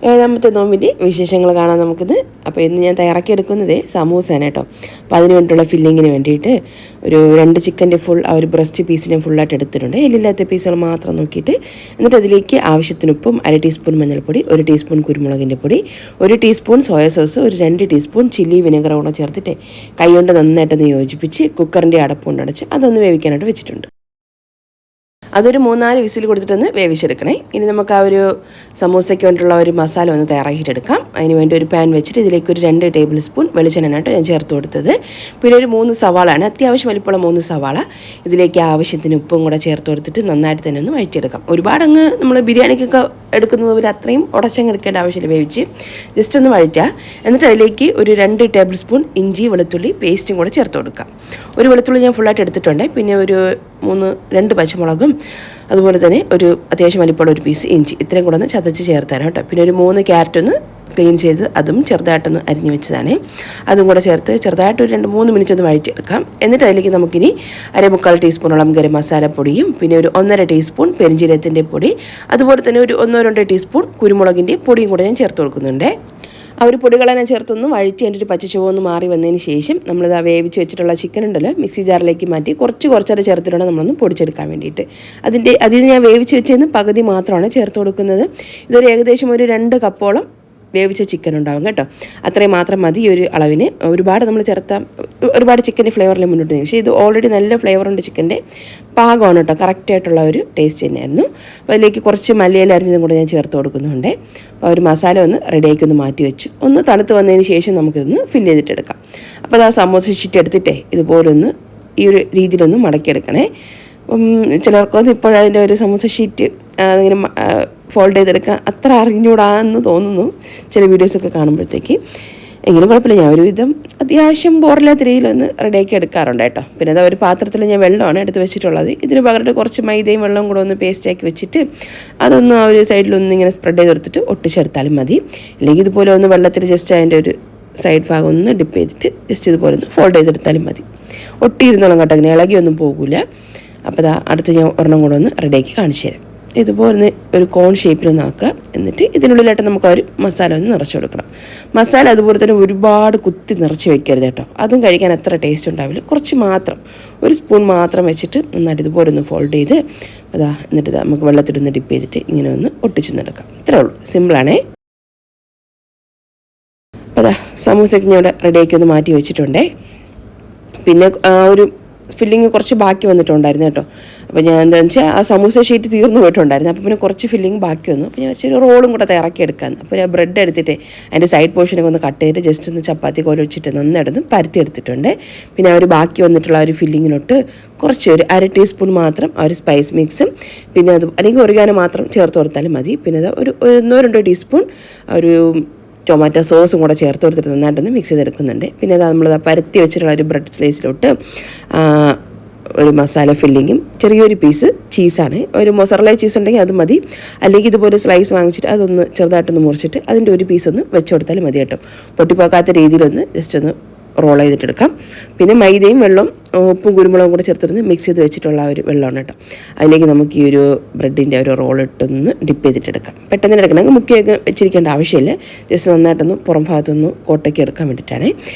ഏഴാമത്തെ നോമ്പിൻ്റെ വിശേഷങ്ങൾ കാണാൻ നമുക്കിത്. അപ്പോൾ ഇന്ന് ഞാൻ തയ്യാറാക്കിയെടുക്കുന്നത് സമൂസയാണ് കേട്ടോ. അപ്പോൾ അതിന് വേണ്ടിയിട്ടുള്ള ഫില്ലിങ്ങിന് വേണ്ടിയിട്ട് ഒരു 2 ചിക്കൻ്റെ ഫുൾ ആ ഒരു ബ്രസ്റ്റ് പീസിനെ ഫുള്ളായിട്ട് എടുത്തിട്ടുണ്ട്. എല്ലില്ലാത്ത പീസുകൾ മാത്രം നോക്കിയിട്ട് എന്നിട്ട് അതിലേക്ക് ആവശ്യത്തിന് ഉപ്പും 1 ടീസ്പൂൺ മഞ്ഞൾപ്പൊടി, 1 ടീസ്പൂൺ കുരുമുളകിൻ്റെ പൊടി, 1 ടീസ്പൂൺ സോയ സോസ്, ഒരു 2 ടീസ്പൂൺ ചില്ലി വിനെഗർ കൂടെ ചേർത്തിട്ട് കൈകൊണ്ട് നന്നായിട്ടൊന്ന് യോജിപ്പിച്ച് കുക്കറിൻ്റെ അടപ്പ് കൊണ്ടടച്ച് അതൊന്ന് വേവിക്കാനായിട്ട് വെച്ചിട്ടുണ്ട്. അതൊരു 3-4 വിസിൽ കൊടുത്തിട്ടൊന്ന് വേവിച്ചെടുക്കണേ. ഇനി നമുക്ക് ആ ഒരു സമൂസയ്ക്ക് വേണ്ടിയിട്ടുള്ള ഒരു മസാല ഒന്ന് തയ്യാറാക്കിയിട്ടെടുക്കാം. അതിന് വേണ്ടി ഒരു പാൻ വെച്ചിട്ട് ഇതിലേക്ക് ഒരു 2 ടേബിൾ സ്പൂൺ വെളിച്ചെണ്ണയായിട്ട് ഞാൻ ചേർത്ത് കൊടുത്തത്. പിന്നെ ഒരു 3 സവാളയാണ്, അത്യാവശ്യം വലിപ്പമുള്ള 3 സവാള. ഇതിലേക്ക് ആവശ്യത്തിന് ഉപ്പും കൂടെ ചേർത്ത് കൊടുത്തിട്ട് നന്നായിട്ട് തന്നെ ഒന്ന് വഴറ്റിയെടുക്കാം. ഒരുപാടങ്ങ് നമ്മൾ ബിരിയാണിക്കൊക്കെ എടുക്കുന്നത് പോലെ അത്രയും ഉടച്ചങ്ങ് എടുക്കേണ്ട ആവശ്യമില്ല, വേവിച്ച് ജസ്റ്റ് ഒന്ന് വഴറ്റുക. എന്നിട്ട് അതിലേക്ക് ഒരു 2 ടേബിൾ സ്പൂൺ ഇഞ്ചി വെളുത്തുള്ളി പേസ്റ്റും കൂടെ ചേർത്ത് കൊടുക്കാം. ഒരു വെളുത്തുള്ളി ഞാൻ ഫുള്ളായിട്ട് എടുത്തിട്ടുണ്ട്. പിന്നെ ഒരു 2 പച്ചമുളകും അതുപോലെ തന്നെ ഒരു അത്യാവശ്യം വലിപ്പമുള്ള ഒരു പീസ് ഇഞ്ചി, ഇത്രയും കൂടെ ഒന്ന് ചതച്ച് ചേർത്താനും കേട്ടോ. പിന്നെ ഒരു 3 ക്യാരറ്റ് ഒന്ന് ക്ലീൻ ചെയ്ത് അതും ചെറുതായിട്ടൊന്ന് അരിഞ്ഞ് വെച്ചതാണ്. അതും കൂടെ ചേർത്ത് ചെറുതായിട്ട് ഒരു 2-3 മിനിറ്റ് ഒന്ന് വഴറ്റിയെടുക്കാം. എന്നിട്ട് അതിലേക്ക് നമുക്കിനി 1/4 ടീസ്പൂണോളം ഗരം മസാലപ്പൊടിയും പിന്നെ ഒരു 1.5 ടീസ്പൂൺ പെരിഞ്ജീരകത്തിൻ്റെ പൊടി, അതുപോലെ തന്നെ ഒരു 1-2 ടീസ്പൂൺ കുരുമുളകിൻ്റെ പൊടിയും കൂടെ ഞാൻ ചേർത്ത് കൊടുക്കുന്നുണ്ട്. ആ ഒരു പൊടികളെല്ലാം ചേർത്തൊന്ന് വഴറ്റി അതിൻ്റെ ഒരു പച്ചച്ചുവന്ന് മാറി വന്നതിന് ശേഷം നമ്മളിത് വേവിച്ച് വെച്ചിട്ടുള്ള ചിക്കൻ ഉണ്ടല്ലോ മിക്സി ജാറിലേക്ക് മാറ്റി കുറച്ചേരം ചേർത്തിട്ടാണ് നമ്മളൊന്ന് പൊടിച്ചെടുക്കാൻ വേണ്ടിയിട്ട്. അതിൽ ഞാൻ വേവിച്ച് വെച്ചതിന് പകുതി മാത്രമാണ് ചേർത്ത് കൊടുക്കുന്നത്. ഇതൊരു ഏകദേശം ഒരു 2 കപ്പോളം വേവിച്ച ചിക്കൻ ഉണ്ടാവും കേട്ടോ. അത്രയും മാത്രം മതി ഈ ഒരു അളവിന്. ഒരുപാട് നമ്മൾ ചേർത്താൽ ഒരുപാട് ചിക്കൻ്റെ ഫ്ലേവറിൽ മുന്നോട്ട് നീങ്ങും. പക്ഷേ ഇത് ഓൾറെഡി നല്ല ഫ്ലേവറുണ്ട്, ചിക്കൻ്റെ പാകമാണ് കേട്ടോ, കറക്റ്റായിട്ടുള്ള ഒരു ടേസ്റ്റ് തന്നെയായിരുന്നു. അപ്പോൾ അതിലേക്ക് കുറച്ച് മല്ലിയില അരിഞ്ഞതും കൂടെ ഞാൻ ചേർത്ത് കൊടുക്കുന്നുണ്ട്. അപ്പോൾ ഒരു മസാല ഒന്ന് റെഡിയാക്കി ഒന്ന് മാറ്റി വെച്ചു. ഒന്ന് തണുത്ത് വന്നതിന് ശേഷം നമുക്കിതൊന്ന് ഫില്ല് ചെയ്തിട്ടെടുക്കാം. അപ്പോൾ അത് ആ സമോസ ഷീറ്റ് എടുത്തിട്ടേ ഇതുപോലൊന്ന് ഈ ഒരു രീതിയിലൊന്ന് മടക്കിയെടുക്കണേ. ചിലർക്കൊന്നും ഇപ്പോഴതിൻ്റെ ഒരു സമോസ ഷീറ്റ് അതിങ്ങനെ ഫോൾഡ് ചെയ്തെടുക്കാൻ അത്ര അറിഞ്ഞൂടാന്ന് തോന്നുന്നു ചില വീഡിയോസൊക്കെ കാണുമ്പോഴത്തേക്ക്. എങ്കിലും കുഴപ്പമില്ല, ഞാൻ ഒരു വിധം അത്യാവശ്യം ബോറില്ലാത്ത രീതിയിലൊന്ന് റെഡിയാക്കി എടുക്കാറുണ്ട് കേട്ടോ. പിന്നെ അത് ഒരു പാത്രത്തിൽ ഞാൻ വെള്ളമാണ് എടുത്ത് വെച്ചിട്ടുള്ളത്. ഇതിന് പകരം കുറച്ച് മൈദയും വെള്ളവും കൂടെ ഒന്ന് പേസ്റ്റാക്കി വെച്ചിട്ട് അതൊന്ന് ആ ഒരു സൈഡിലൊന്ന് ഇങ്ങനെ സ്പ്രെഡ് ചെയ്ത് കൊടുത്തിട്ട് ഒട്ടിച്ചെടുത്താലും മതി. അല്ലെങ്കിൽ ഇതുപോലെ ഒന്ന് വെള്ളത്തിൽ ജസ്റ്റ് അതിൻ്റെ ഒരു സൈഡ് ഭാഗം ഒന്ന് ഡിപ്പ് ചെയ്തിട്ട് ജസ്റ്റ് ഇതുപോലെ ഒന്ന് ഫോൾഡ് ചെയ്തെടുത്താലും മതി. ഒട്ടിയിരുന്നോളം കേട്ടോ, അങ്ങനെ ഇളകിയൊന്നും പോകില്ല. അപ്പോൾ അടുത്ത് ഞാൻ ഒരെണ്ണം കൂടെ ഒന്ന് റെഡിയാക്കി കാണിച്ചു തരാം. ഇതുപോലെ ഒരു കോൺ ഷേപ്പിലൊന്ന് ആക്കുക. എന്നിട്ട് ഇതിനുള്ളിലായിട്ട് നമുക്ക് ആ ഒരു മസാല ഒന്ന് നിറച്ച് കൊടുക്കണം. മസാല അതുപോലെ തന്നെ ഒരുപാട് കുത്തി നിറച്ച് വെക്കരുത് കേട്ടോ, അതും കഴിക്കാൻ അത്ര ടേസ്റ്റ് ഉണ്ടാവില്ല. കുറച്ച് മാത്രം, 1 സ്പൂൺ മാത്രം വെച്ചിട്ട് നന്നായിട്ട് ഇതുപോലെ ഒന്ന് ഫോൾഡ് ചെയ്ത് എന്നിട്ട് നമുക്ക് വെള്ളത്തിലൊന്ന് ഡിപ്പ് ചെയ്തിട്ട് ഇങ്ങനെ ഒന്ന് ഒട്ടിച്ചെന്നെടുക്കാം. ഇത്രേ ഉള്ളൂ, സിമ്പിളാണേ. അപ്പോൾ സമൂസയ്ക്ക് ഞാൻ ഇവിടെ റെഡിയാക്കി ഒന്ന് മാറ്റി വെച്ചിട്ടുണ്ടേ. പിന്നെ ഒരു ഫില്ലിങ് കുറച്ച് ബാക്കി വന്നിട്ടുണ്ടായിരുന്നു കേട്ടോ. അപ്പോൾ ഞാൻ എന്താണെന്ന് വെച്ചാൽ ആ സമൂസ ഷീറ്റ് തീർന്നു പോയിട്ടുണ്ടായിരുന്നു. അപ്പോൾ പിന്നെ കുറച്ച് ഫില്ലിങ് ബാക്കി വന്നു. അപ്പോൾ ഞാൻ വെച്ചൊരു റോളും കൂടെ തയ്യാറാക്കി എടുക്കാമെന്ന്. അപ്പോൾ ഞാൻ ബ്രെഡ് എടുത്തിട്ട് അതിൻ്റെ സൈഡ് പോർഷനൊക്കെ ഒന്ന് കട്ട് ചെയ്തിട്ട് ജസ്റ്റ് ഒന്ന് ചപ്പാത്തി കോല വെച്ചിട്ട് നന്നായിട്ടൊന്ന് പരത്തി എടുത്തിട്ടുണ്ട്. പിന്നെ ആ ഒരു ബാക്കി വന്നിട്ടുള്ള ആ ഒരു ഫില്ലിങ്ങിനോട്ട് കുറച്ച് ഒരു 1/2 ടീസ്പൂൺ മാത്രം ആ ഒരു സ്പൈസ് മിക്സും പിന്നെ അത് അല്ലെങ്കിൽ ഒറിഗാനോ മാത്രം ചേർത്ത് കൊടുത്താലും മതി. പിന്നെ അത് ഒരു 1-2 ടീസ്പൂൺ ഒരു ടൊമാറ്റോ സോസും കൂടെ ചേർത്ത് കൊടുത്തിട്ട് നന്നായിട്ടൊന്ന് മിക്സ് ചെയ്തെടുക്കുന്നുണ്ട്. പിന്നെ അത് നമ്മൾ പരത്തി വെച്ചിട്ടുള്ള ഒരു ബ്രെഡ് സ്ലൈസിലോട്ട് ഒരു മസാല ഫില്ലിങ്ങും ചെറിയൊരു പീസ് ചീസാണ്. ഒരു മൊസറല്ല ചീസ് ഉണ്ടെങ്കിൽ അത് മതി. അല്ലെങ്കിൽ ഇതുപോലെ സ്ലൈസ് വാങ്ങിച്ചിട്ട് അതൊന്ന് ചെറുതായിട്ടൊന്ന് മുറിച്ചിട്ട് അതിൻ്റെ ഒരു പീസ് ഒന്ന് വെച്ച് കൊടുത്താലും മതി കേട്ടോ. പൊട്ടിപ്പോക്കാത്ത രീതിയിലൊന്ന് ജസ്റ്റ് ഒന്ന് റോൾ ചെയ്തിട്ടെടുക്കാം. പിന്നെ മൈദയും വെള്ളവും ഉപ്പും കുരുമുളകും കൂടെ ചേർത്തിരുന്ന് മിക്സ് ചെയ്ത് വെച്ചിട്ടുള്ള ഒരു വെള്ളമാണ് കേട്ടോ. അതിലേക്ക് നമുക്ക് ഈ ഒരു ബ്രെഡിൻ്റെ ഒരു റോൾ ഇട്ടൊന്ന് ഡിപ്പ് ചെയ്തിട്ടെടുക്കാം. പെട്ടെന്ന് എടുക്കണമെങ്കിൽ മുക്കിയൊക്കെ വെച്ചിരിക്കേണ്ട ആവശ്യമില്ല. ജസ്റ്റ് നന്നായിട്ടൊന്ന് പുറം ഭാഗത്തൊന്ന് കോട്ടയ്ക്ക് എടുക്കാൻ വേണ്ടിയിട്ടാണ്.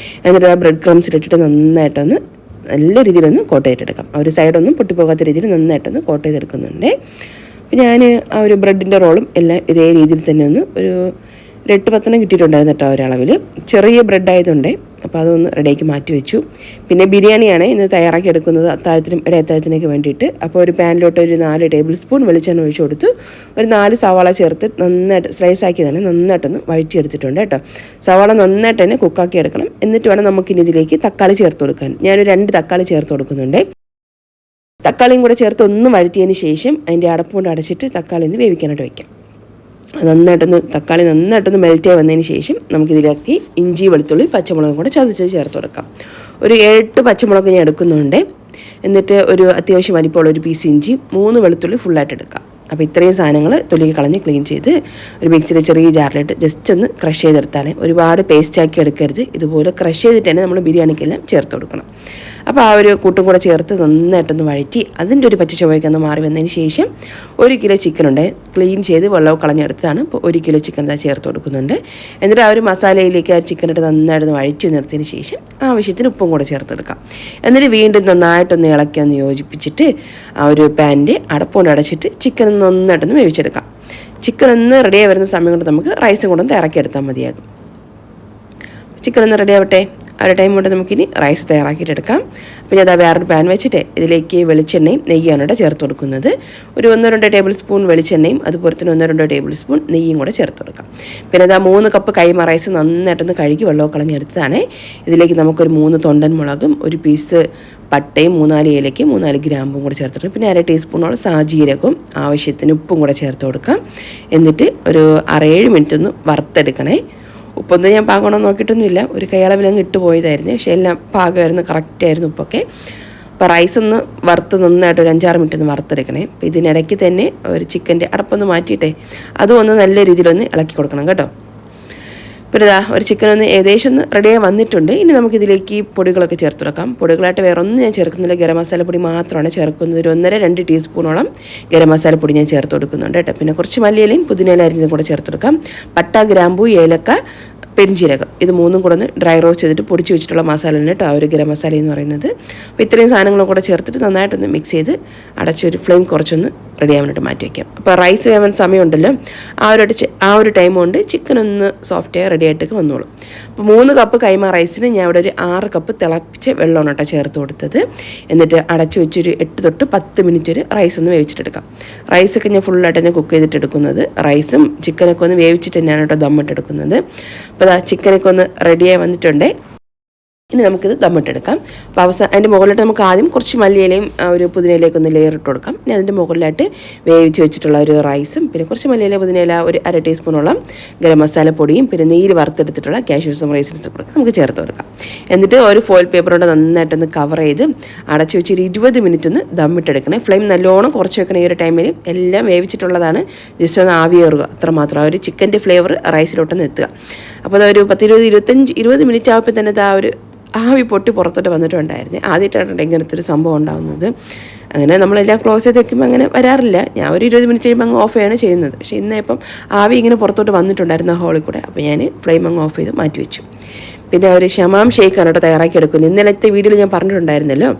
എന്നിട്ട് ആ ബ്രെഡ് ക്രംസിലിട്ടിട്ട് നന്നായിട്ടൊന്ന് നല്ല രീതിയിലൊന്ന് കോട്ട് ചെയ്തെടുക്കാം. ആ ഒരു സൈഡൊന്നും പൊട്ടിപ്പോകാത്ത രീതിയിൽ നന്നായിട്ടൊന്ന് കോട്ട് ചെയ്തെടുക്കുന്നുണ്ട്. അപ്പോൾ ഞാൻ ആ ഒരു ബ്രെഡിൻ്റെ റോളും എല്ലാം ഇതേ രീതിയിൽ തന്നെ ഒന്ന് ഒരു 8-10 കിട്ടിയിട്ടുണ്ടായിരുന്നു കേട്ടോ ഒരളവിൽ. ചെറിയ ബ്രെഡ് ആയതുകൊണ്ട് അപ്പോൾ അതൊന്ന് റെഡിയാക്കി മാറ്റി വെച്ചു. പിന്നെ ബിരിയാണിയാണ് ഇന്ന് തയ്യാറാക്കി എടുക്കുന്നത്, അത്താഴത്തിനും ഇടയത്താഴത്തിനൊക്കെ വേണ്ടിയിട്ട്. അപ്പോൾ ഒരു പാനിലോട്ട് ഒരു 4 ടേബിൾ സ്പൂൺ വെളിച്ചെണ്ണ ഒഴിച്ച് കൊടുത്തു. ഒരു 4 സവാള ചേർത്ത് നന്നായിട്ട് സ്ലൈസാക്കി തന്നെ നന്നായിട്ടൊന്ന് വഴറ്റിയെടുത്തിട്ടുണ്ട് കേട്ടോ. സവാള നന്നായിട്ട് തന്നെ കുക്കാക്കി എടുക്കണം. എന്നിട്ട് വേണം നമുക്കിനി ഇതിലേക്ക് തക്കാളി ചേർത്ത് കൊടുക്കാൻ. ഞാനൊരു 2 തക്കാളി ചേർത്ത് കൊടുക്കുന്നുണ്ട്. തക്കാളിയും കൂടെ ചേർത്ത് ഒന്ന് വഴറ്റിയതിന് ശേഷം അതിൻ്റെ അടപ്പുകൊണ്ട് അടച്ചിട്ട് തക്കാളി ഒന്ന് വേവിക്കാനായിട്ട് വയ്ക്കാം. തക്കാളി നന്നായിട്ടൊന്ന് മെൽറ്റ് ആയി വന്നതിന് ശേഷം നമുക്കിതിലേക്ക് ഇഞ്ചി വെളുത്തുള്ളി പച്ചമുളകും കൂടെ ചതച്ച് ചേർത്ത് കൊടുക്കാം. ഒരു 7 പച്ചമുളക് ഞാൻ എടുക്കുന്നുണ്ട്. എന്നിട്ട് ഒരു അത്യാവശ്യം വലിപ്പമുള്ള ഒരു പീസ് ഇഞ്ചി, 3 വെളുത്തുള്ളി ഫുള്ളായിട്ട് എടുക്കാം. അപ്പോൾ ഇത്രയും സാധനങ്ങൾ തൊലിക്ക് കളഞ്ഞ് ക്ലീൻ ചെയ്ത് ഒരു മിക്സിയുടെ ചെറിയ ജാറിലിട്ട് ജസ്റ്റ് ഒന്ന് ക്രഷ് ചെയ്തെടുത്താണ്. ഒരുപാട് പേസ്റ്റാക്കി എടുക്കരുത്. ഇതുപോലെ ക്രഷ് ചെയ്തിട്ട് തന്നെ നമ്മൾ ബിരിയാണിക്കെല്ലാം ചേർത്ത് കൊടുക്കണം. അപ്പോൾ ആ ഒരു കൂട്ടും കൂടെ ചേർത്ത് നന്നായിട്ടൊന്ന് വഴറ്റി അതിൻ്റെ ഒരു പച്ച ചുവയൊക്കെ ഒന്ന് മാറി വന്നതിന് ശേഷം 1 കിലോ ചിക്കൻ ഉണ്ട്, ക്ലീൻ ചെയ്ത് വെള്ളവും കളഞ്ഞെടുത്താണ്. ഇപ്പോൾ 1 കിലോ ചിക്കൻ ചേർത്ത് കൊടുക്കുന്നുണ്ട്. എന്നിട്ട് ആ ഒരു മസാലയിലേക്ക് ആ ചിക്കൻ ഇട്ട് നന്നായിട്ടൊന്ന് വഴറ്റി നിർത്തിയതിന് ശേഷം ആവശ്യത്തിന് ഉപ്പും കൂടെ ചേർത്തെടുക്കാം. എന്നിട്ട് വീണ്ടും നന്നായിട്ടൊന്ന് ഇളക്കി ഒന്ന് യോജിപ്പിച്ചിട്ട് ആ ഒരു പാനിൻ്റെ അടപ്പുകൊണ്ട് അടച്ചിട്ട് ചിക്കൻ നന്നായിട്ടൊന്ന് വേവിച്ചെടുക്കാം. ചിക്കൻ ഒന്ന് റെഡിയായി വരുന്ന സമയം കൊണ്ട് നമുക്ക് റൈസും കൊണ്ടൊന്ന് തയ്യാറാക്കിയെടുത്താൽ മതിയാകും. ചിക്കൻ ഒന്ന് റെഡി ആവട്ടെ. ആ ഒരു ടൈം കൊണ്ട് നമുക്കിനി റൈസ് തയ്യാറാക്കിയിട്ടെടുക്കാം. അപ്പോൾ ഞാൻ വേറൊരു പാൻ വെച്ചിട്ട് ഇതിലേക്ക് വെളിച്ചെണ്ണയും നെയ്യാണ് ഇവിടെ ചേർത്ത് കൊടുക്കുന്നത്. ഒരു 1-2 ടേബിൾ സ്പൂൺ വെളിച്ചെണ്ണയും അതുപോലെ തന്നെ 1-2 ടേബിൾ സ്പൂൺ നെയ്യും കൂടെ ചേർത്ത് കൊടുക്കാം. പിന്നെ 3 കപ്പ് കൈമ റൈസ് നന്നായിട്ടൊന്ന് കഴുകി വെള്ളവും കളഞ്ഞെടുത്തതാണ്. ഇതിലേക്ക് നമുക്കൊരു 3 തൊണ്ടൻ മുളകും, ഒരു പീസ് പട്ടയും, 3-4 ഏലയ്ക്കും, 3-4 ഗ്രാമ്പും കൂടെ ചേർത്തിട്ട് പിന്നെ 1/2 ടീസ്പൂണോളം സാജീരകവും ആവശ്യത്തിന് ഉപ്പും കൂടെ ചേർത്ത് കൊടുക്കാം. എന്നിട്ട് ഒരു 6-7 മിനിറ്റ് ഒന്ന് വറുത്തെടുക്കണേ. ഉപ്പൊന്നും ഞാൻ പാകണം നോക്കിയിട്ടൊന്നുമില്ല, ഒരു കൈയളവിലങ്ങ് ഇട്ട് പോയതായിരുന്നു. പക്ഷേ എല്ലാം പാകമായിരുന്നു, കറക്റ്റായിരുന്നു ഉപ്പൊക്കെ. അപ്പോൾ റൈസ് ഒന്ന് വറുത്ത് നന്നായിട്ട് ഒരു 5-6 മിനിറ്റ് ഒന്ന് വറുത്തെടുക്കണേ. അപ്പോൾ ഇതിനിടയ്ക്ക് തന്നെ ഒരു ചിക്കൻ്റെ അടപ്പൊന്ന് മാറ്റിയിട്ടേ അതും ഒന്ന് നല്ല രീതിയിലൊന്ന് ഇളക്കി കൊടുക്കണം കേട്ടോ. പിന്നെ ഒരു ചിക്കൻ ഒന്ന് ഏകദേശം ഒന്ന് റെഡിയായി വന്നിട്ടുണ്ട്. ഇനി നമുക്കിതിലേക്ക് പൊടികളൊക്കെ ചേർത്ത് കൊടുക്കാം. പൊടികളായിട്ട് വേറെ ഒന്നും ഞാൻ ചേർക്കുന്നില്ല, ഗരം മസാലപ്പൊടി മാത്രമാണ് ചേർക്കുന്നത്. ഒരു 1.5-2 ടീസ്പൂണോളം ഗരം മസാലപ്പൊടി ഞാൻ ചേർത്ത് കൊടുക്കുന്നുണ്ട് കേട്ടോ. പിന്നെ കുറച്ച് മല്ലിയിലയും പുതിനയില അരിഞ്ഞതും കൂടെ ചേർത്ത് കൊടുക്കാം. പട്ട, ഗ്രാമ്പൂ, ഏലക്ക, പെരിഞ്ചീരകം, ഇത് 3 കൂടെ ഒന്ന് ഡ്രൈ റോസ്റ്റ് ചെയ്തിട്ട് പൊടിച്ച് വെച്ചിട്ടുള്ള മസാലയാണ് കേട്ടോ ആ ഒരു ഗരം മസാല എന്ന് പറയുന്നത്. അപ്പോൾ ഇത്രയും സാധനങ്ങളും കൂടെ ചേർത്തിട്ട് നന്നായിട്ടൊന്ന് മിക്സ് ചെയ്ത് അടച്ചൊരു ഫ്ലെയിം കുറച്ചൊന്ന് റെഡി ആവാനായിട്ട് മാറ്റി വയ്ക്കാം. അപ്പോൾ റൈസ് വേവാൻ സമയമുണ്ടല്ലോ, ആ ഒരു ടൈം കൊണ്ട് ചിക്കൻ ഒന്ന് സോഫ്റ്റായി റെഡി ആയിട്ടൊക്കെ വന്നോളും. അപ്പോൾ 3 കപ്പ് കൈമ റൈസിന് ഞാൻ ഇവിടെ ഒരു 6 കപ്പ് തിളപ്പിച്ച വെള്ളമാണ് കേട്ടോ ചേർത്ത് കൊടുത്തത്. എന്നിട്ട് അടച്ചു വെച്ചൊരു 8 തൊട്ട് 10 മിനിറ്റ് ഒരു റൈസ് ഒന്ന് വേവിച്ചിട്ടെടുക്കാം. റൈസൊക്കെ ഞാൻ ഫുള്ളായിട്ട് തന്നെ കുക്ക് ചെയ്തിട്ട് എടുക്കുന്നത്. റൈസും ചിക്കനൊക്കെ ഒന്ന് വേവിച്ചിട്ട് തന്നെയാണ് കേട്ടോ ദമ്മിട്ടെടുക്കുന്നത്. അപ്പോൾ ചിക്കനൊക്കെ ഒന്ന് റെഡിയായി വന്നിട്ടുണ്ട്. ഇനി നമുക്കിത് ദമ്മിട്ടെടുക്കാം. അപ്പോൾ അതിൻ്റെ മുകളിലായിട്ട് നമുക്ക് ആദ്യം കുറച്ച് മല്ലിയിലയും ഒരു പുതിനയിലേക്ക് ഒന്ന് ലെയർ ഇട്ട് കൊടുക്കാം. പിന്നെ അതിൻ്റെ മുകളിലായിട്ട് വേവിച്ച് വെച്ചിട്ടുള്ള ഒരു റൈസും പിന്നെ കുറച്ച് മല്ലിയില, പുതിനയില, ഒരു 1/2 ടീസ്പൂണോളം ഗരം മസാല പൊടിയും പിന്നെ നെയ്യിൽ വറുത്തെടുത്തിട്ടുള്ള കാഷ്യൂസും റൈസിൻസും കൂടെ നമുക്ക് ചേർത്ത് കൊടുക്കാം. എന്നിട്ട് ഒരു ഫോയിൽ പേപ്പർ കൊണ്ട് നന്നായിട്ടൊന്ന് കവർ ചെയ്ത് അടച്ച് വെച്ച് ഒരു 20 മിനിറ്റ് ഒന്ന് ദമ്മിട്ടെടുക്കണേ. ഫ്ലെയിം നല്ലോണം കുറച്ച് വെക്കണം. ഈ ഒരു ടൈമിൽ എല്ലാം വേവിച്ചിട്ടുള്ളതാണ്, ജസ്റ്റ് ഒന്ന് ആവിയേറുക അത്രമാത്രം. ആ ഒരു ചിക്കൻ്റെ ഫ്ലേവർ റൈസിലോട്ടൊന്ന് എത്തുക. അപ്പോൾ അതൊരു 10-20 മിനിറ്റ് ആവുമ്പോൾ തന്നെ ആ ഒരു ആവി പൊട്ടി പുറത്തോട്ട് വന്നിട്ടുണ്ടായിരുന്നു. ആദ്യമായിട്ടാണ് ഇങ്ങനത്തെ ഒരു സംഭവം ഉണ്ടാകുന്നത്. അങ്ങനെ നമ്മളെല്ലാം ക്ലോസ് ചെയ്ത് വെക്കുമ്പോൾ അങ്ങനെ വരാറില്ല. ഞാൻ ഒരു 20 മിനിറ്റ് കഴിയുമ്പോൾ അങ്ങ് ഓഫ് ചെയ്യാണ് ചെയ്യുന്നത്. പക്ഷേ ഇന്ന് ഇപ്പം ആവി ഇങ്ങനെ പുറത്തോട്ട് വന്നിട്ടുണ്ടായിരുന്നു ഹോളിൽ കൂടെ. അപ്പോൾ ഞാൻ ഫ്ലെയിം അങ്ങ് ഓഫ് ചെയ്ത് മാറ്റി വെച്ചു. പിന്നെ ഒരു ഷമാം ഷേക്കാണ് കേട്ടോ തയ്യാറാക്കി എടുക്കുന്നത്. ഇന്നലത്തെ വീഡിയോയിൽ ഞാൻ പറഞ്ഞിട്ടുണ്ടായിരുന്നല്ലോ.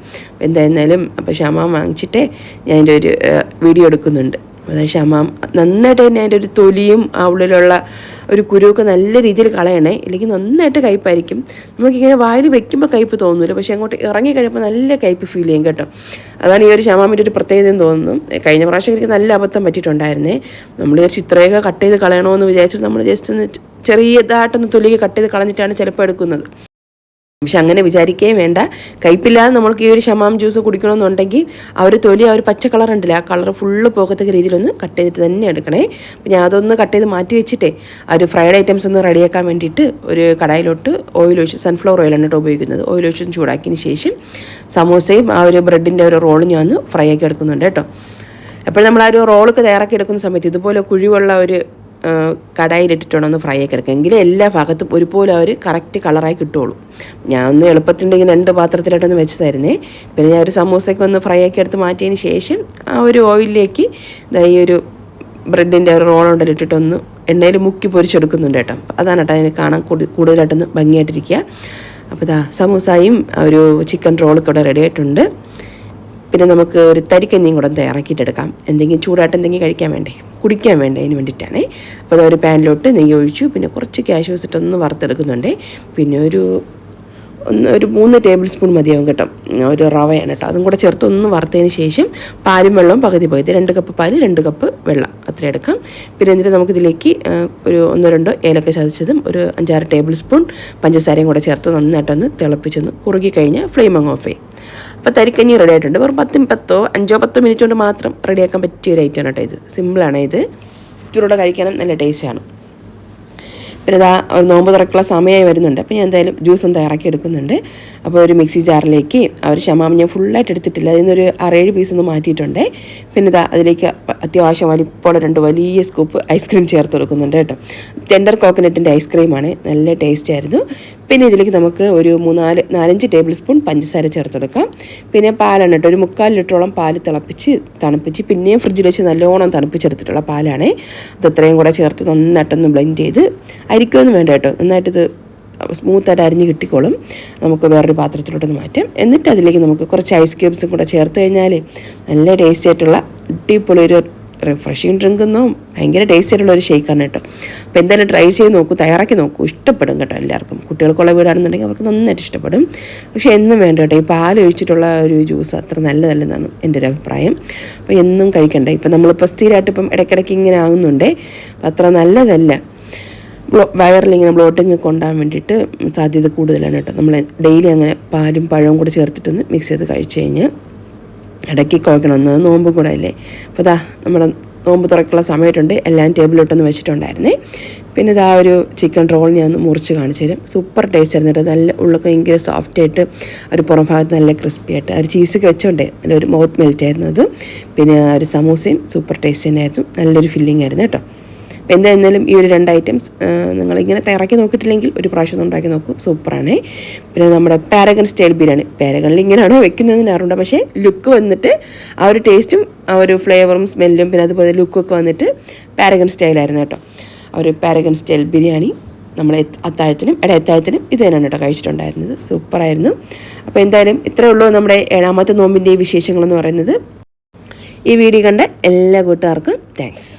എന്തായിരുന്നാലും അപ്പോൾ ഷമാം വാങ്ങിച്ചിട്ടേ ഞാൻ അതിൻ്റെ ഒരു വീഡിയോ എടുക്കുന്നുണ്ട്. അതായത് ഷമാം നന്നായിട്ട് തന്നെ അതിൻ്റെ ഒരു തൊലിയും ആ ഉള്ളിലുള്ള ഒരു കുരുവൊക്കെ നല്ല രീതിയിൽ കളയണേ, ഇല്ലെങ്കിൽ നന്നായിട്ട് കയ്പ്പായിരിക്കും. നമുക്കിങ്ങനെ വായിൽ വെക്കുമ്പോൾ കയ്പ്പ് തോന്നില്ല, പക്ഷേ അങ്ങോട്ട് ഇറങ്ങി കഴിയുമ്പോൾ നല്ല കയ്പ്പ് ഫീൽ ചെയ്യും കേട്ടോ. അതാണ് ഈ ഒരു ഷമാമിൻ്റെ ഒരു പ്രത്യേകതയും തോന്നുന്നു. കഴിഞ്ഞ പ്രാവശ്യം എനിക്ക് നല്ല അബദ്ധം പറ്റിയിട്ടുണ്ടായിരുന്നേ. നമ്മൾ ഒരു ചിത്രയൊക്കെ കട്ട് ചെയ്ത് കളയണമെന്ന് വിചാരിച്ചിട്ട് നമ്മൾ ജസ്റ്റ് ഒന്ന് ചെറിയതായിട്ടൊന്ന് തൊലിയൊക്കെ കട്ട് ചെയ്ത് കളഞ്ഞിട്ടാണ് ചിലപ്പോൾ എടുക്കുന്നത്. പക്ഷെ അങ്ങനെ വിചാരിക്കുകയും വേണ്ട. കയ്പില്ലാതെ നമ്മൾക്ക് ഈ ഒരു ഷമാം ജ്യൂസ് കുടിക്കണമെന്നുണ്ടെങ്കിൽ ആ ഒരു തൊലി, ആ ഒരു പച്ച കളർ ഉണ്ടല്ലോ, ആ കളർ ഫുള്ള് പോകത്തക്ക രീതിയിലൊന്ന് കട്ട് ചെയ്തിട്ട് തന്നെ എടുക്കണേ. അപ്പോൾ ഞാൻ അതൊന്ന് കട്ട് ചെയ്ത് മാറ്റി വെച്ചിട്ടേ ആ ഒരു ഫ്രൈഡ് ഐറ്റംസ് ഒന്ന് റെഡിയാക്കാൻ വേണ്ടിയിട്ട് ഒരു കടായിലോട്ട് ഓയിൽ ഒഴിച്ച്, സൺഫ്ലവർ ഓയിലാണ് കേട്ടോ ഉപയോഗിക്കുന്നത്. ഓയിൽ ഒഴിച്ച് ചൂടാക്കിയതിന് ശേഷം സമൂസയും ആ ഒരു ബ്രെഡിൻ്റെ ഒരു റോളും ഞാൻ ഒന്ന് ഫ്രൈ ആക്കി എടുക്കുന്നുണ്ട് കേട്ടോ. അപ്പോൾ നമ്മൾ ആ ഒരു റോളൊക്കെ തയ്യാറാക്കി എടുക്കുന്ന സമയത്ത് ഇതുപോലെ കുഴിവുള്ള ഒരു കടായിലിട്ടിട്ടാണ് ഒന്ന് ഫ്രൈ ആക്കി എടുക്കുക. എങ്കിലും എല്ലാ ഭാഗത്തും ഒരുപോലെ ആ ഒരു കറക്റ്റ് കളറായി കിട്ടുള്ളൂ. ഞാൻ ഒന്ന് എളുപ്പത്തിനുണ്ടെങ്കിൽ 2 പാത്രത്തിലായിട്ടൊന്ന് വെച്ചതായിരുന്നേ. പിന്നെ ഞാൻ ഒരു സമൂസയ്ക്ക് ഒന്ന് ഫ്രൈ ആക്കി എടുത്ത് മാറ്റിയതിന് ശേഷം ആ ഒരു ഓയിലിലേക്ക് ഈ ഒരു ബ്രെഡിൻ്റെ ഒരു റോളുണ്ടല്ലിട്ടിട്ടൊന്ന് എണ്ണയിൽ മുക്കി പൊരിച്ചെടുക്കുന്നുണ്ട് കേട്ടോ. അതാണ് കേട്ടോ അതിന് കാണാൻ കൂടുതലായിട്ടൊന്ന് ഭംഗിയായിട്ടിരിക്കുക. അപ്പോൾ സമൂസയും ഒരു ചിക്കൻ റോളൊക്കെ ഇവിടെ റെഡി ആയിട്ടുണ്ട്. പിന്നെ നമുക്ക് ഒരു തരിക്കഞ്ഞിയും കൂടെ തയ്യാറാക്കിയിട്ടെടുക്കാം. എന്തെങ്കിലും ചൂടായിട്ട് എന്തെങ്കിലും കഴിക്കാൻ വേണ്ടേ, കുടിക്കാൻ വേണ്ടേ, അതിന് വേണ്ടിയിട്ടാണ്. അപ്പോൾ അതൊരു പാനിലോട്ട് നെയ്യ് ഒഴിച്ചു. പിന്നെ കുറച്ച് കാഷ്യൂസ് ഇട്ടൊന്ന് വറുത്തെടുക്കുന്നുണ്ട്. പിന്നെ ഒരു 3 ടേബിൾ സ്പൂൺ മതിയാവും കേട്ടോ. ഒരു റവയാണ് കേട്ടോ. അതും കൂടെ ചേർത്ത് ഒന്ന് വറുത്തതിന് ശേഷം പാലും വെള്ളവും പകുതി 2 കപ്പ് പാല് 2 കപ്പ് വെള്ളം അത്ര എടുക്കാം. പിന്നെ എന്നിട്ട് നമുക്കിതിലേക്ക് ഒരു 1-2 ഏലക്ക ചതച്ചതും ഒരു 5-6 ടേബിൾ സ്പൂൺ പഞ്ചസാരയും കൂടെ ചേർത്ത് നന്നായിട്ടൊന്ന് തിളപ്പിച്ചൊന്ന് കുറുകി കഴിഞ്ഞാൽ ഫ്ലെയിം അങ്ങ് ഓഫ് ചെയ്യും. അപ്പോൾ തരിക്കഞ്ഞി റെഡി ആയിട്ടുണ്ട്. വെറും 5-10 മിനിറ്റ് കൊണ്ട് മാത്രം റെഡിയാക്കാൻ പറ്റിയ ഒരു ഐറ്റമാണ് കേട്ടോ ഇത്. സിമ്പിളാണ് ഇത്. ചൂടോടെ കഴിക്കാനും നല്ല ടേസ്റ്റാണ്. പിന്നെ ഒരു നോമ്പ് തുറക്കുള്ള സമയമായി വരുന്നുണ്ട്. അപ്പോൾ ഞാൻ എന്തായാലും ജ്യൂസൊന്ന് തയ്യാറാക്കി എടുക്കുന്നുണ്ട്. അപ്പോൾ ഒരു മിക്സി ജാറിലേക്ക് ആ ഒരു ഷമാം ഞാൻ ഫുള്ളായിട്ട് എടുത്തിട്ടില്ല, അതിൽ നിന്നൊരു 6-7 പീസൊന്ന് മാറ്റിയിട്ടുണ്ട്. പിന്നെ അതിലേക്ക് അത്യാവശ്യം വലിപ്പമുള്ള 2 വലിയ സ്കൂപ്പ് ഐസ്ക്രീം ചേർത്ത് കൊടുക്കുന്നുണ്ട് കേട്ടോ. ടെൻഡർ കോക്കനട്ടിൻ്റെ ഐസ്ക്രീമാണ്, നല്ല ടേസ്റ്റ് ആയിരുന്നു. പിന്നെ ഇതിലേക്ക് നമുക്ക് ഒരു 4-5 ടേബിൾ സ്പൂൺ പഞ്ചസാര ചേർത്ത് കൊടുക്കാം. പിന്നെ പാലാണ് കേട്ടോ, ഒരു 3/4 ലിറ്ററോളം പാൽ തണുപ്പിച്ച് പിന്നെയും ഫ്രിഡ്ജിൽ വെച്ച് നല്ലോണം തണുപ്പിച്ചെടുത്തിട്ടുള്ള പാലാണ്. അതത്രയും കൂടെ ചേർത്ത് നന്നായിട്ടൊന്ന് ബ്ലെൻഡ് ചെയ്ത് അരിക്കൊന്നും വേണ്ട കേട്ടോ, നന്നായിട്ടിത് സ്മൂത്തായിട്ട് അരിഞ്ഞ് കിട്ടിക്കോളും. നമുക്ക് വേറൊരു പാത്രത്തിലോട്ടൊന്ന് മാറ്റാം. എന്നിട്ട് അതിലേക്ക് നമുക്ക് കുറച്ച് ഐസ് ക്യൂബ്സും കൂടെ ചേർത്ത് കഴിഞ്ഞാൽ നല്ല ടേസ്റ്റി ആയിട്ടുള്ള അടിപൊളി ഒരു റിഫ്രഷിങ് ഡ്രിങ്ക് ഒന്നും ഭയങ്കര ടേസ്റ്റി ആയിട്ടുള്ള ഒരു ഷേക്കാണ് കേട്ടോ. അപ്പോൾ എന്തായാലും ട്രൈ ചെയ്ത് നോക്കൂ, തയ്യാറാക്കി നോക്കൂ, ഇഷ്ടപ്പെടും കേട്ടോ എല്ലാവർക്കും. കുട്ടികൾക്കുള്ള വീടാണെന്നുണ്ടെങ്കിൽ അവർക്ക് നന്നായിട്ട് ഇഷ്ടപ്പെടും. പക്ഷേ എന്നും വേണ്ട കേട്ടോ, ഈ പാൽ ഒഴിച്ചിട്ടുള്ള ഒരു ജ്യൂസ് അത്ര നല്ലതല്ലെന്നാണ് എൻ്റെ ഒരു അഭിപ്രായം. അപ്പോൾ എന്നും കഴിക്കണ്ട. ഇപ്പം നമ്മളിപ്പോൾ സ്ഥിരമായിട്ട് ഇപ്പം ഇടയ്ക്കിടയ്ക്ക് ഇങ്ങനെ ആകുന്നുണ്ടേ, അപ്പോൾ അത്ര നല്ലതല്ല. വയറിലിങ്ങനെ ബ്ലോട്ടിങ് കൊണ്ടാൻ വേണ്ടിയിട്ട് സാധ്യത കൂടുതലാണ് കേട്ടോ. നമ്മൾ ഡെയിലി അങ്ങനെ പാലും പഴവും കൂടെ ചേർത്തിട്ടൊന്ന് മിക്സ് ചെയ്ത് കഴിച്ച് കഴിഞ്ഞ് ഇടയ്ക്ക് കുഴക്കണം. ഒന്നത് നോമ്പ് കൂടെ അല്ലേ. അപ്പോൾ ഇതാ നമ്മുടെ നോമ്പ് തുറക്കുള്ള സമയത്തുണ്ട്, എല്ലാം ടേബിളിലോട്ടൊന്ന് വെച്ചിട്ടുണ്ടായിരുന്നേ. പിന്നെ ഇതാ ഒരു ചിക്കൻ റോൾ ഞാൻ ഒന്ന് മുറിച്ച് കാണിച്ചു തരാം. സൂപ്പർ ടേസ്റ്റ് ആയിരുന്നു കേട്ടോ. നല്ല ഉള്ളൊക്കെ ഭയങ്കര സോഫ്റ്റായിട്ട്, ഒരു പുറം ഭാഗത്ത് നല്ല ക്രിസ്പി ആയിട്ട്, ഒരു ചീസൊക്കെ വെച്ചോണ്ടേ നല്ലൊരു മൗത്ത് മെൽറ്റ് ആയിരുന്നു അത്. പിന്നെ ഒരു സമൂസയും സൂപ്പർ ടേസ്റ്റ് തന്നെയായിരുന്നു, നല്ലൊരു ഫില്ലിംഗ് ആയിരുന്നു കേട്ടോ. അപ്പോൾ എന്തായിരുന്നാലും ഈ ഒരു 2 ഐറ്റംസ് നിങ്ങളിങ്ങനെ തയ്യാറാക്കി നോക്കിയിട്ടില്ലെങ്കിൽ ഒരു പ്രാവശ്യം ഉണ്ടാക്കി നോക്കൂ, സൂപ്പറാണ്. പിന്നെ നമ്മുടെ പാരഗൺ സ്റ്റൈൽ ബിരിയാണി, പാരഗണിൽ ഇങ്ങനെയാണോ വെക്കുന്നതെന്ന് അറിയണ്ട, പക്ഷേ ലുക്ക് വന്നിട്ട് ആ ഒരു ടേസ്റ്റും ആ ഒരു ഫ്ലേവറും സ്മെല്ലും പിന്നെ അതുപോലെ ലുക്കൊക്കെ വന്നിട്ട് പാരഗൺ സ്റ്റൈലായിരുന്നു കേട്ടോ. ആ ഒരു പാരഗൺ സ്റ്റൈൽ ബിരിയാണി നമ്മൾ അത്താഴത്തിനും ഇടയത്താഴത്തിനും ഇത് തന്നെയാണ് കേട്ടോ കഴിച്ചിട്ടുണ്ടായിരുന്നത്, സൂപ്പറായിരുന്നു. അപ്പോൾ എന്തായാലും ഇത്രയേ ഉള്ളൂ നമ്മുടെ 7ാമത്തെ നോമ്പിൻ്റെ വിശേഷങ്ങളെന്ന് പറയുന്നത്. ഈ വീഡിയോ കണ്ട എല്ലാ കൂട്ടുകാർക്കും താങ്ക്സ്.